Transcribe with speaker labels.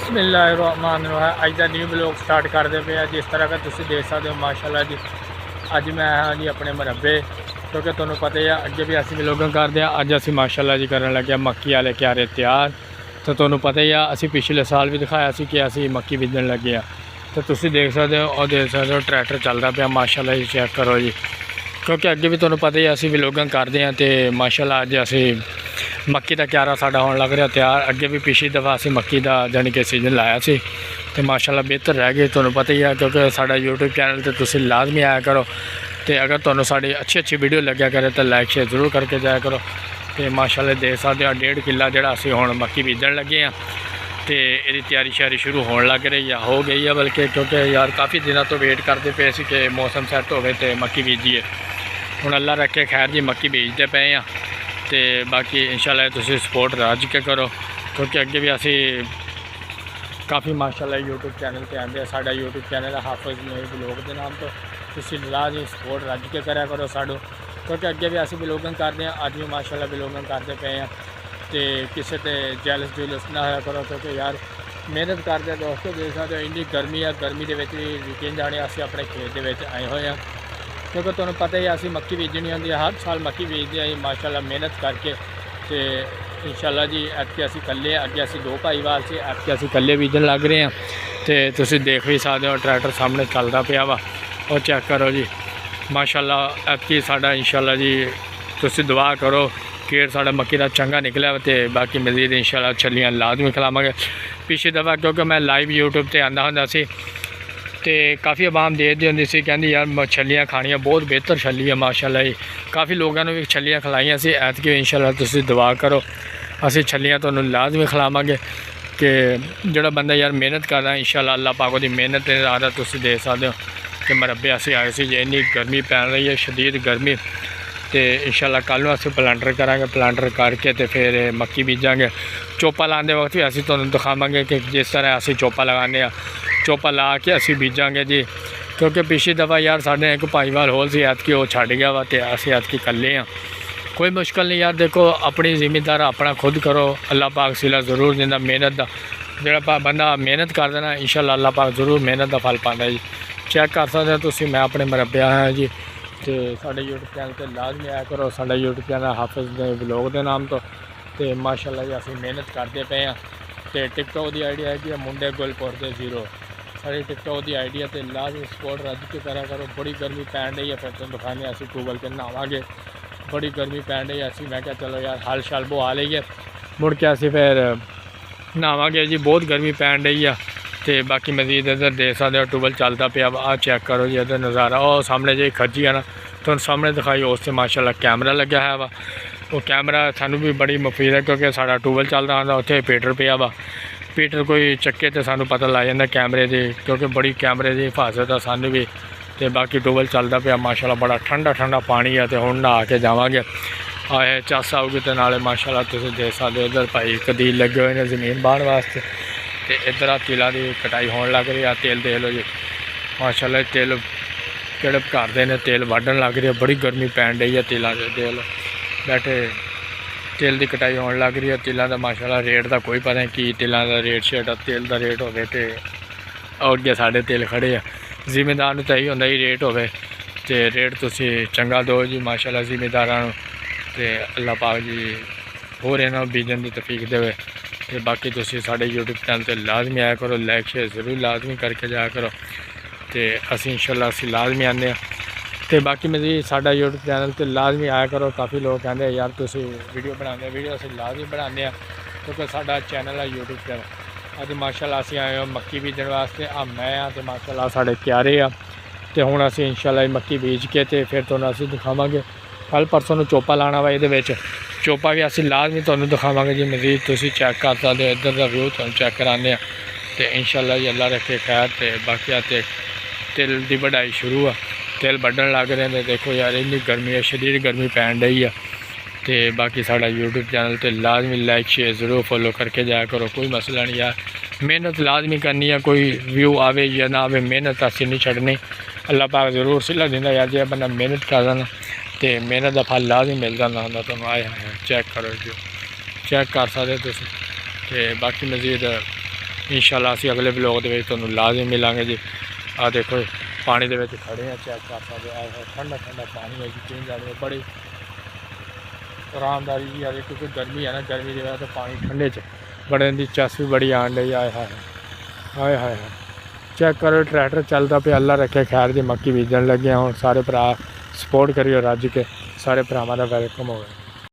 Speaker 1: बिस्मिल्लाहिर्रहमानिर्रहीम। अज का new blog start करते पे जिस तरह का तुम देख सकते हो माशाल्लाह जी। अज मैं हाँ जी अपने मरबे क्योंकि तुम्हें पता ही है अगे भी असी ब्लॉगिंग करते हैं। अज असी माशाल्लाह जी करन लगे मक्की वाले क्यारे तैयार। तो तुम्हें पता ही है असी पिछले साल भी दिखाया सी कि असी मक्की बीजन लगे हैं। तो तुम देख सकते हो और देख सकते हो ट्रैक्टर चलता पाया माशाल्लाह जी। चेक करो जी क्योंकि अगे भी तुम्हें पता ही असी ब्लॉगिंग करते हैं। तो माशाल्लाह अज असी मक्की का क्यारा साडा होने लग रहा तैयार। अगे भी पिछली दफ़ा असी मक्की का जानी कि सीजन लाया सी तो माशाल्लाह बेहतर रह गए। तुम्हें पता ही है क्योंकि साडा यूट्यूब चैनल तो तुम लाजमी आया करो। तो अगर तुम्हें साड़ी अच्छी वीडियो लग्या करे तो लाइक शेयर जरूर करके जाया करो। तो माशाल्लाह देख सकते हो 1.5 किला जो असी हुण मक्की बीजन लगे हैं। तो ये तैयारी श्यारी शुरू होने लग रही है, हो गई है बल्कि, क्योंकि यार काफ़ी दिनों तो वेट करते पे सी कि मौसम सैट हो तो मक्की बीजीए। हुण अल्लाह रखे खैर जी मक्की बीजते पे हैं। तो बाकी इंशाल्लाह तुसीं सपोर्ट रज के करो क्योंकि अगे भी असी काफ़ी माशाल्लाह यूट्यूब चैनल पर आते हैं। साडा यूट्यूब चैनल है हाफिज़ नूर ब्लॉग के नाम तो तुसीं लाजमी सपोर्ट रज के करा करो साडू क्योंकि अगे भी असी ब्लॉगिंग करते हैं। अज भी माशाल्लाह ब्लॉगिंग करते पे हैं। तो किसी से जेलस जुलस ना होया करो क्योंकि यार मेहनत करते दोस्तों देख सकते हो इन्नी गर्मी है। गर्मी के यकीन जाने असी अपने खेत के आए हुए हैं क्योंकि तुम्हें पता ही असी मक्की बीजनी होंगी है। हर साल मक्की बीजते हैं माशाल्लाह मेहनत करके। तो इंशाल्लाह जी ऐतकी असी कल्ले अगे असी 2 भाईवाल से ऐतकी असी कल्ले बीजन लग रहे हैं। तो तुम देख भी सकते हो ट्रैक्टर सामने चलता पाया वा और चेक करो जी माशाल्लाह ऐतकी साडा इंशाल्लाह जी तुम दुआ करो कि साडा मक्की का चंगा निकलिया। तो बाकी मजीद इंशाल्लाह छलियाँ लाजमी खिलावांगे। पिछली दफ़ा क्योंकि मैं लाइव यूट्यूब पर आंदा होंदा सी तो काफ़ी आवाम देखती होंगी सी कहती यार छलियाँ खानियाँ बहुत बेहतर छली है माशाल्लाह जी। काफ़ी लोगों ने भी छलियाँ खिलाइया सी। ऐतकी इंशाल्लाह तुसीं दुआ करो असी छलियाँ तुहानूं लाजमी खिलावांगे कि जोड़ा बंदा यार मेहनत कर रहा है इंशाल्लाह अल्लाह पाक उहदी मेहनत दे नज़ारा तुसीं देख सकते हो कि मरबे असी आए सी जे इन्नी गर्मी पैन रही है शदीद गर्मी। तो इंशाल्लाह कल नूं असीं प्लांटर करांगे, प्लांटर करके तो फिर मक्की बीजांगे। चोपा लाने वक्त भी असीं तुहानूं दिखावांगे कि जिस तरह असीं चोपा लगाने आ चोपा ला के असी बीजांगे जी। क्योंकि पिछली दफ़ा यार साढ़े एक भाईवाल होल से ऐतकी वो छड़ गया वा तो असी ऐतकी कल्ले हाँ। कोई मुश्किल नहीं यार देखो अपनी जिमीदार अपना खुद करो अल्लाह पाक सिला जरूर दिंदा। मेहनत का जोड़ा बंदा मेहनत कर देना इंशाल्लाह अल्लाह पाक जरूर मेहनत का फल पाता जी। चेक कर सकते हो तुसीं मैं अपने मरबे आया जी। तो साढ़े यूट्यूब चैनल पर लाजमी आया करो। साढ़ा यूट्यूब चैनल हाफिज़ ब्लॉग के नाम तो माशाल्लाह जी असी मेहनत करते पे हैं। तो टिकटॉक की आईडी है कि मुंडे गुलपुर के 0 सारी टिकटॉक की आईडी है। तो लाजमी सपोर्ट रज के करा करो। बड़ी गर्मी पैन रही है फिर तुम दिखाने असी गूगल पर नहावांगे। बड़ी गर्मी पैन रही है असी मैं क्या चलो यार हल शल बहा लीए मुड़ के असी फिर नहावांगे जी। बहुत गर्मी पैन रही है। तो बाकी मजीद इधर देख सकते हो ट्यूबल चलता पाया आ चेक करो जी इधर नज़ारा और सामने जी खज्जी है ना तुम सामने दिखाई उससे माशाल्लाह कैमरा लग्या है वा। वो कैमरा सानू भी बड़ी मुफीद है क्योंकि साड़ा ट्यूबल चल रहा था उत्थे पीटर पिया वा। पीटर कोई चक्के तो सानू पता लग जाता कैमरे की क्योंकि बड़ी कैमरे की हिफाजत है सानू भी। तो बाकी ट्यूबल चलता पाया माशाल्लाह बड़ा ठंडा ठंडा पानी है। तो हुण नहा के जावांगे आए चस आऊगी तो नाले माशाल्लाह तुसीं देख सकते हो इधर भाई कदील लगे हुए हैं जमीन बाहन वास्ते। तो इधर तिलों की कटाई होने लग रही है। तेल देख लो जी माशाल्लाह तेल किड़प करते हैं तेल वढ़न लग रही है। बड़ी गर्मी पैन रही है तिलों से देख लो बैठे तेल की कटाई होने लग रही है। तिलों का माशाल्लाह रेट का कोई पता नहीं कि तिलों का रेट शेट तेल का रेट होवे तो अगे साढ़े तेल खड़े आ। जिमीदार तो यही होंदा ही रेट होवे तो रेट तुसीं चंगा दो जी माशाल्लाह जिमीदारां नूं। ते अल्लाह पाक जी होर इन्हां बीजन की तौफीक देवे। तो बाकी तुसीं साडे यूट्यूब चैनल पर लाजमी आया करो लाइक शेयर जरूर लाजमी करके जाया करो। तो असीं इंशाल्लाह असीं लाजमी आने। तो बाकी मजीद साडा यूट्यूब चैनल पर लाजमी आया करो। काफ़ी लोग कहते हैं यार तुसीं वीडियो बनाते वीडियो असीं लाजमी बनाने क्योंकि साडा चैनल है यूट्यूब चैनल। अज माशाल्लाह असीं आए हो मक्की बीजन वास्ते आ मैं हाँ तो माशाल्लाह साढ़े क्यारे आ। तो हुण असीं इंशाल्लाह मक्की बीज के तो फिर तुहानूं असीं दिखावांगे। कल परसों नूं चोपा लाना वा ये चोपा भी असीं लाजमी तुहानूं दिखावांगे जी। मजीद तुसीं चेक कर सकते हो इधर का व्यू तुहानूं चेक कराने तो इंशाल्लाह जी अल्लाह रखे खैर। तो बाकी आते तिल की बढ़ाई शुरू है तिल बढ़न लग रहे हैं। देखो यार इन्नी गर्मी है शदीद गर्मी पैन रही है। तो बाकी साडा यूट्यूब चैनल तो लाजमी लाइक शेयर ज़रूर फॉलो करके जाया करो। कोई मसला नहीं यार मेहनत लाजमी करनी है। कोई व्यू आवे या ना आवे मेहनत असीं नहीं छड्डनी। अल्लाह पाक जरूर सिला दिंदा यार जो बंदा मेहनत कर देना तो मेहनत का फल लाजमी मिल जाता होंदा। तुम आए चेक करो जी चेक कर सकते तुसीं। तो बाकी मजीद इंशाल्लाह ਅਸੀਂ ਅਗਲੇ ਵਲੌਗ ਦੇ ਵਿੱਚ ਤੁਹਾਨੂੰ ਲਾਜ਼ਮ ਮਿਲਾਂਗੇ ਜੀ। ਆ ਦੇਖੋ ਪਾਣੀ ਦੇ ਵਿੱਚ ਖੜੇ ਆ, ਚੈੱਕ ਕਰ ਸਕਦੇ ਆ, ਠੰਡਾ ਠੰਡਾ ਪਾਣੀ ਹੈ ਜੀ, ਪੀਣ ਜਾਣੇ ਬੜੀ ਆਰਾਮਦਾਰੀ ਜੀ ਆ ਰਹੀ, क्योंकि गर्मी है ना, गर्मी की वजह से पानी ठंडे च बड़े की चस भी बड़ी आन रही। आए हाय हाय हाय हाय चेक करो ट्रैक्टर चलता पे, अल्लाह रखे खैर जी। मक्की बीजन लगे हूँ, सारे भरा सपोर्ट करियो, रज के सारे भरावां दा वेलकम होवे।